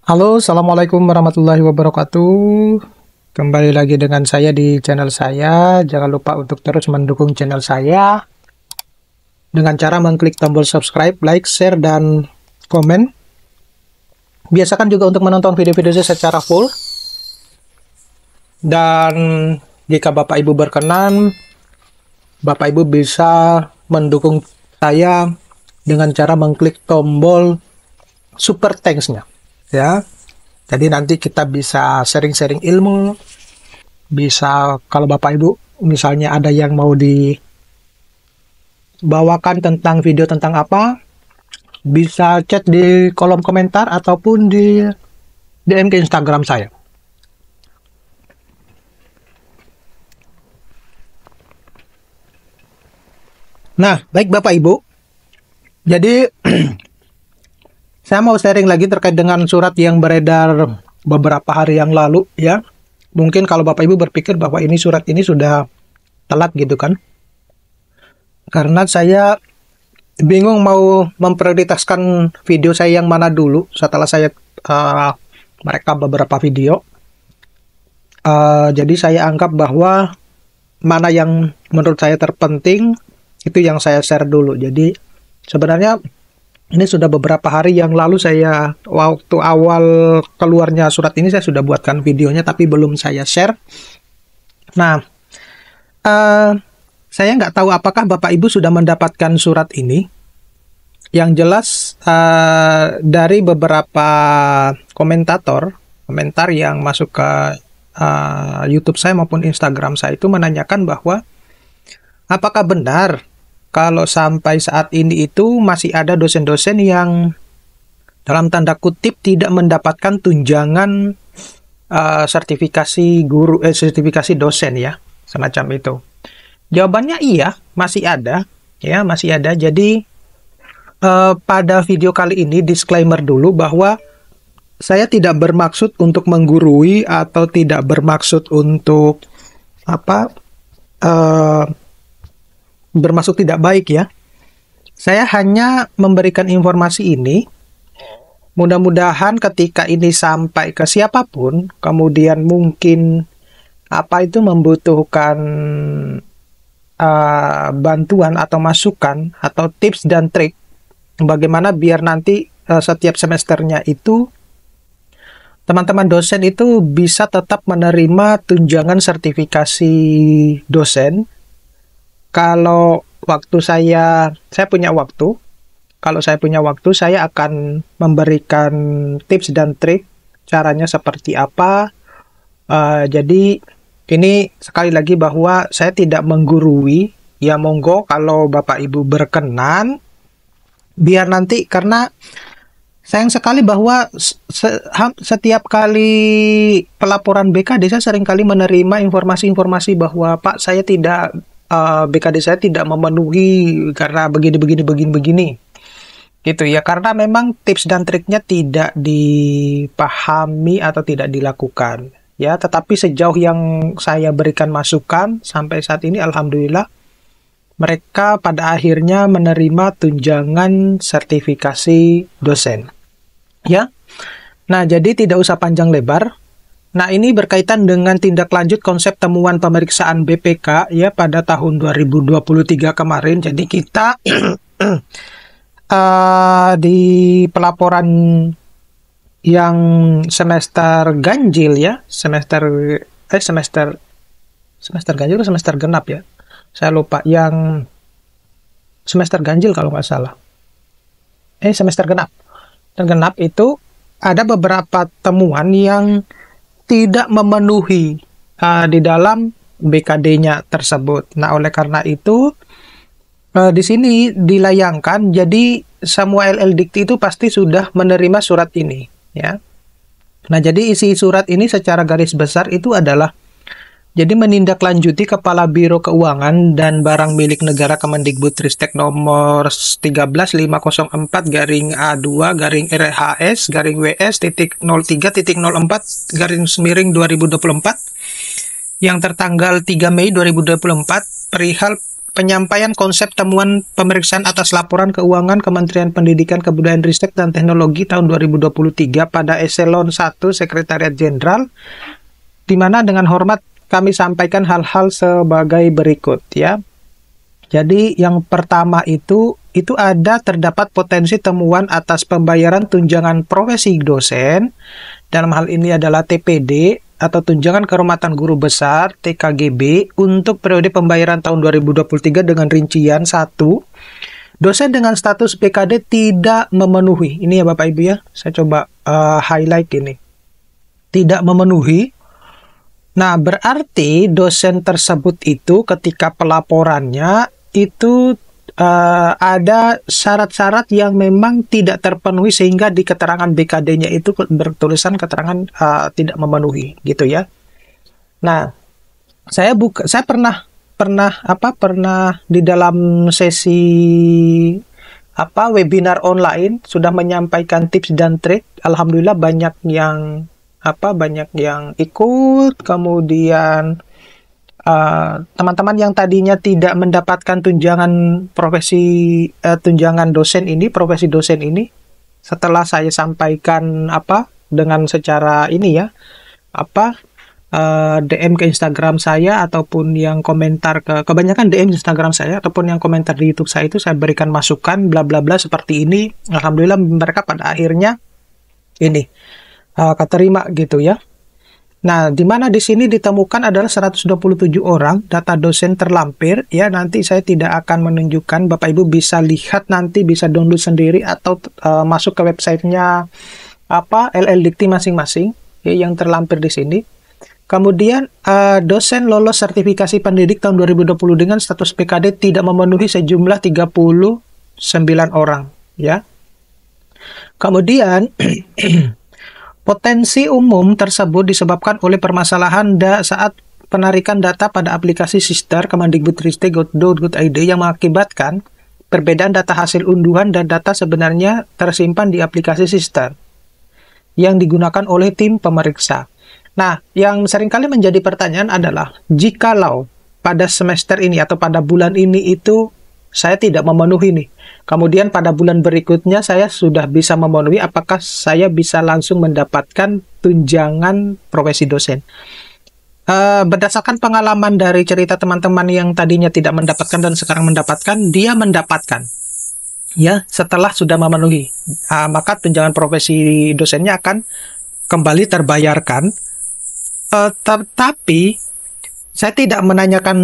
Halo, Assalamualaikum warahmatullahi wabarakatuh. Kembali lagi dengan saya di channel saya. Jangan lupa untuk terus mendukung channel saya dengan cara mengklik tombol subscribe, like, share, dan komen. Biasakan juga untuk menonton video-video saya secara full. Dan jika Bapak Ibu berkenan, Bapak Ibu bisa mendukung saya dengan cara mengklik tombol super thanks-nya. Ya, jadi nanti kita bisa sharing-sharing ilmu, bisa kalau Bapak Ibu misalnya ada yang mau dibawakan tentang video tentang apa, bisa chat di kolom komentar ataupun di DM ke Instagram saya. Nah, baik Bapak Ibu, jadi saya mau sharing lagi terkait dengan surat yang beredar beberapa hari yang lalu ya. Mungkin kalau Bapak Ibu berpikir bahwa ini surat ini sudah telat gitu kan. Karena saya bingung mau memprioritaskan video saya yang mana dulu setelah saya merekam beberapa video. Jadi saya anggap bahwa mana yang menurut saya terpenting itu yang saya share dulu. Jadi sebenarnya ini sudah beberapa hari yang lalu waktu awal keluarnya surat ini saya sudah buatkan videonya tapi belum saya share. Nah, saya nggak tahu apakah Bapak Ibu sudah mendapatkan surat ini. Yang jelas dari beberapa komentar yang masuk ke YouTube saya maupun Instagram saya itu menanyakan bahwa apakah benar kalau sampai saat ini itu masih ada dosen-dosen yang dalam tanda kutip tidak mendapatkan tunjangan sertifikasi guru, sertifikasi dosen ya, semacam itu. Jawabannya iya, masih ada, ya masih ada. Jadi pada video kali ini disclaimer dulu bahwa saya tidak bermaksud untuk menggurui atau tidak bermaksud untuk bermaksud tidak baik ya. Saya hanya memberikan informasi ini. Mudah-mudahan ketika ini sampai ke siapapun, kemudian mungkin membutuhkan bantuan atau masukan atau tips dan trik bagaimana biar nanti setiap semesternya itu teman-teman dosen itu bisa tetap menerima tunjangan sertifikasi dosen. Kalau waktu saya punya waktu, kalau saya punya waktu, saya akan memberikan tips dan trik caranya seperti apa. Jadi ini sekali lagi bahwa saya tidak menggurui, ya monggo kalau Bapak Ibu berkenan, biar nanti karena sayang sekali bahwa setiap kali pelaporan BKD saya seringkali menerima informasi-informasi bahwa Pak saya tidak BKD saya tidak memenuhi karena begini gitu ya, karena memang tips dan triknya tidak dipahami atau tidak dilakukan ya. Tetapi sejauh yang saya berikan masukan sampai saat ini alhamdulillah mereka pada akhirnya menerima tunjangan sertifikasi dosen ya. Nah, jadi tidak usah panjang lebar. Nah, ini berkaitan dengan tindak lanjut konsep temuan pemeriksaan BPK ya pada tahun 2023 kemarin. Jadi kita di pelaporan yang semester ganjil ya, semester ganjil atau semester genap ya. Saya lupa, yang semester ganjil kalau nggak salah. Semester genap. Dan genap itu ada beberapa temuan yang tidak memenuhi di dalam BKD-nya tersebut. Nah, oleh karena itu di sini dilayangkan, jadi semua LL Dikti itu pasti sudah menerima surat ini, ya. Nah, jadi isi surat ini secara garis besar itu adalah jadi menindaklanjuti Kepala Biro Keuangan dan Barang Milik Negara Kemendikbudristek nomor 13/504/GADS/WS-03.04/2024 yang tertanggal 3 Mei 2024 perihal penyampaian konsep temuan pemeriksaan atas laporan keuangan Kementerian Pendidikan, Kebudayaan, Ristek, dan Teknologi tahun 2023 pada Eselon 1 Sekretariat Jenderal, di mana dengan hormat kami sampaikan hal-hal sebagai berikut ya. Jadi yang pertama itu terdapat potensi temuan atas pembayaran tunjangan profesi dosen, dalam hal ini adalah TPD atau tunjangan kehormatan guru besar TKGB untuk periode pembayaran tahun 2023 dengan rincian 1. Dosen dengan status BKD tidak memenuhi. Ini ya Bapak Ibu ya, saya coba highlight ini. Tidak memenuhi. Nah, berarti dosen tersebut itu ketika pelaporannya itu ada syarat-syarat yang memang tidak terpenuhi sehingga di keterangan BKD-nya itu bertulisan keterangan tidak memenuhi gitu ya. Nah, saya pernah di dalam sesi webinar online sudah menyampaikan tips dan trik. Alhamdulillah banyak yang ikut, kemudian teman-teman yang tadinya tidak mendapatkan tunjangan tunjangan dosen ini, profesi dosen ini, setelah saya sampaikan dengan secara ini ya, DM ke Instagram saya ataupun yang komentar kebanyakan DM Instagram saya ataupun yang komentar di YouTube saya itu saya berikan masukan bla bla bla seperti ini. Alhamdulillah mereka pada akhirnya ini keterima gitu ya. Nah, di mana di sini ditemukan adalah 127 orang data dosen terlampir ya. Nanti saya tidak akan menunjukkan, Bapak Ibu bisa lihat nanti, bisa download sendiri atau masuk ke websitenya LL Dikti masing-masing ya, yang terlampir di sini. Kemudian dosen lolos sertifikasi pendidik tahun 2020 dengan status PKD tidak memenuhi sejumlah 39 orang ya. Kemudian potensi umum tersebut disebabkan oleh permasalahan saat penarikan data pada aplikasi Sister Kemendikbudristek.go.id yang mengakibatkan perbedaan data hasil unduhan dan data sebenarnya tersimpan di aplikasi Sister yang digunakan oleh tim pemeriksa. Nah, yang seringkali menjadi pertanyaan adalah, jikalau pada semester ini atau pada bulan ini itu saya tidak memenuhi nih, kemudian pada bulan berikutnya saya sudah bisa memenuhi, apakah saya bisa langsung mendapatkan tunjangan profesi dosen? Berdasarkan pengalaman dari cerita teman-teman yang tadinya tidak mendapatkan dan sekarang mendapatkan, dia mendapatkan ya setelah sudah memenuhi, maka tunjangan profesi dosennya akan kembali terbayarkan. Tetapi saya tidak menanyakan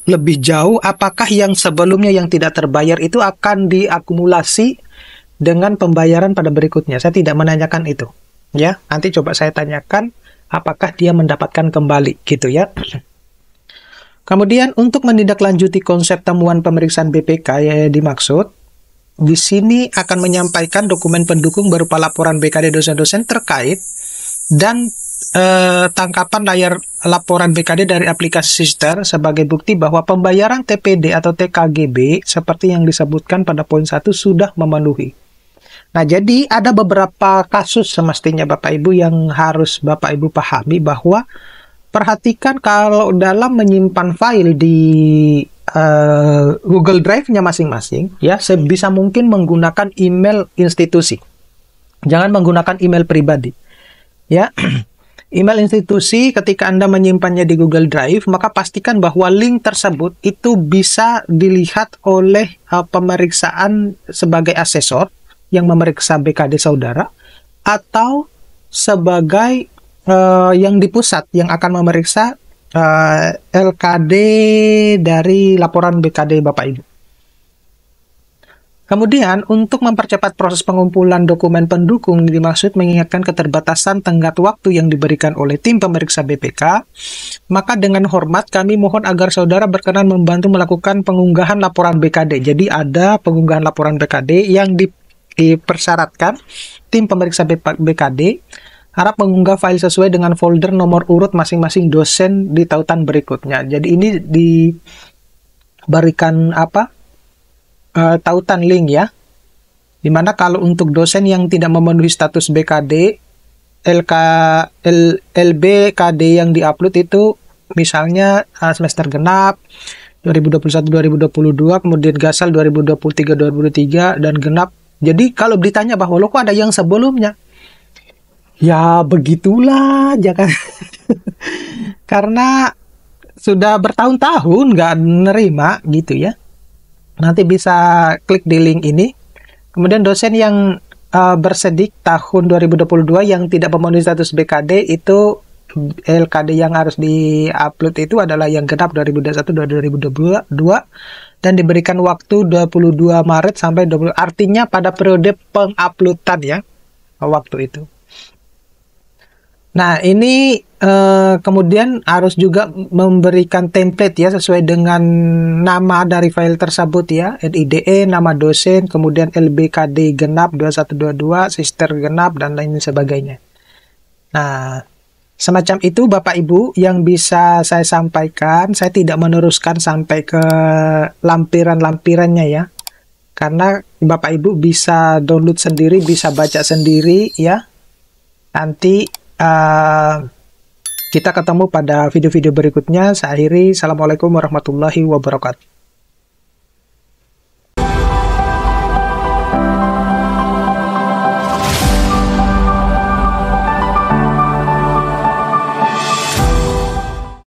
lebih jauh apakah yang sebelumnya yang tidak terbayar itu akan diakumulasi dengan pembayaran pada berikutnya. Saya tidak menanyakan itu. Ya, nanti coba saya tanyakan apakah dia mendapatkan kembali gitu ya. Kemudian untuk menindaklanjuti konsep temuan pemeriksaan BPK yang dimaksud, di sini akan menyampaikan dokumen pendukung berupa laporan BKD dosen-dosen terkait dan tangkapan layar laporan BKD dari aplikasi Sister sebagai bukti bahwa pembayaran TPD atau TKGB seperti yang disebutkan pada poin 1 sudah memenuhi. Nah, jadi ada beberapa kasus semestinya Bapak Ibu yang harus Bapak Ibu pahami, bahwa perhatikan kalau dalam menyimpan file di Google Drive-nya masing-masing ya, sebisa mungkin menggunakan email institusi. Jangan menggunakan email pribadi. Ya. Email institusi ketika Anda menyimpannya di Google Drive, maka pastikan bahwa link tersebut itu bisa dilihat oleh pemeriksaan sebagai asesor yang memeriksa BKD saudara, atau sebagai yang di pusat yang akan memeriksa LKD dari laporan BKD Bapak Ibu. Kemudian, untuk mempercepat proses pengumpulan dokumen pendukung, dimaksud mengingatkan keterbatasan tenggat waktu yang diberikan oleh tim pemeriksa BPK, maka dengan hormat kami mohon agar saudara berkenan membantu melakukan pengunggahan laporan BKD. Jadi ada pengunggahan laporan BKD yang dipersyaratkan tim pemeriksa BKD harap mengunggah file sesuai dengan folder nomor urut masing-masing dosen di tautan berikutnya. Jadi ini diberikan tautan link ya, dimana kalau untuk dosen yang tidak memenuhi status BKD, LBKD yang diupload itu misalnya semester genap 2021-2022, kemudian gasal 2023-2023, dan genap. Jadi kalau ditanya bahwa lo kok ada yang sebelumnya? Ya begitulah, jangan karena sudah bertahun-tahun nggak nerima gitu ya. Nanti bisa klik di link ini. Kemudian dosen yang bersedik tahun 2022 yang tidak memenuhi status BKD itu LKD yang harus di-upload itu adalah yang genap 2021-2022 dan diberikan waktu 22 Maret sampai 20, artinya pada periode penguploadan ya waktu itu. Nah, ini kemudian harus juga memberikan template ya sesuai dengan nama dari file tersebut ya, NIDE, nama dosen, kemudian LBKD genap 2122, sister genap, dan lain sebagainya. Nah, semacam itu Bapak Ibu yang bisa saya sampaikan. Saya tidak meneruskan sampai ke lampiran-lampirannya ya. Karena Bapak Ibu bisa download sendiri, bisa baca sendiri ya. Nanti kita ketemu pada video-video berikutnya. Saya akhiri. Assalamualaikum warahmatullahi wabarakatuh.